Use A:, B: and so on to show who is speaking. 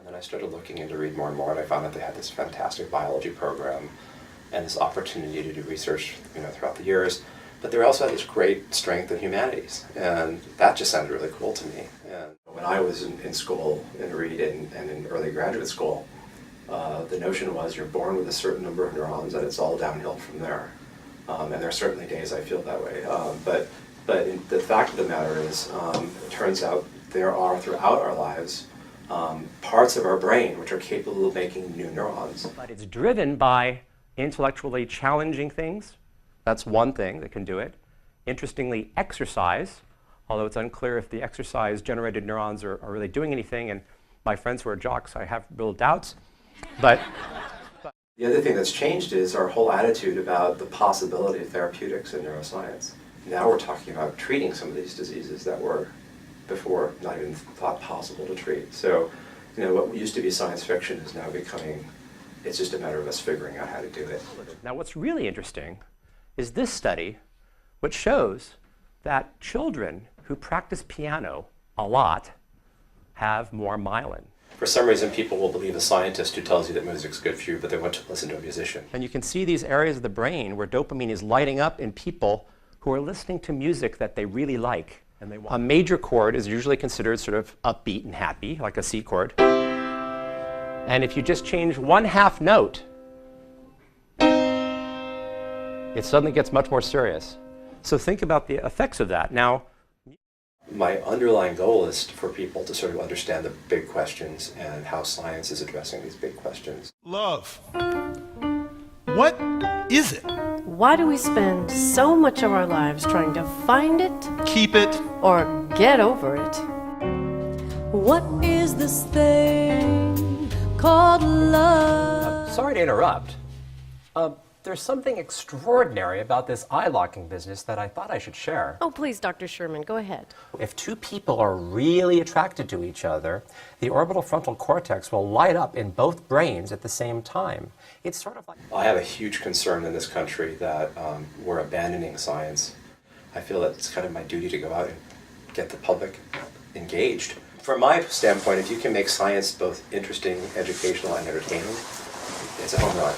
A: And I started looking into read more and more, and I found that they had this fantastic biology program and this opportunity to do research, throughout the years. But they also had this great strength in humanities, and that just sounded really cool to me. And when I was in school, in Reed and in early graduate school, the notion was you're born with a certain number of neurons, and it's all downhill from there. And there are certainly days I feel that way. But the fact of the matter is, it turns out there are, throughout our lives, parts of our brain which are capable of making new neurons.
B: But it's driven by intellectually challenging things. That's one thing that can do it. Interestingly, exercise, although it's unclear if the exercise-generated neurons are really doing anything, and my friends who are jocks, I have real doubts. But
A: the other thing that's changed is our whole attitude about the possibility of therapeutics in neuroscience. Now we're talking about treating some of these diseases that were before not even thought possible to treat. So, what used to be science fiction is now becoming, it's just a matter of us figuring out how to do it.
B: Now what's really interesting is this study, which shows that children who practice piano a lot have more myelin.
A: For some reason, people will believe a scientist who tells you that music's good for you, but they want to listen to a musician.
B: And you can see these areas of the brain where dopamine is lighting up in people who are listening to music that they really like. And they want. A major chord is usually considered sort of upbeat and happy, like a C chord. And if you just change one half note, it suddenly gets much more serious. So think about the effects of that. Now,
A: my underlying goal is for people to sort of understand the big questions and how science is addressing these big questions.
C: Love. What is it?
D: Why do we spend so much of our lives trying to find it,
C: Keep it.
D: or get over it?
E: What is this thing called love?
B: sorry to interrupt. There's something extraordinary about this eye-locking business that I thought I should share.
D: Oh, please, Dr. Sherman, go ahead.
B: If two people are really attracted to each other, the orbital frontal cortex will light up in both brains at the same time. It's sort of like...
A: I have a huge concern in this country that we're abandoning science. I feel that it's kind of my duty to go out and get the public engaged. From my standpoint, if you can make science both interesting, educational, and entertaining, it's a home run.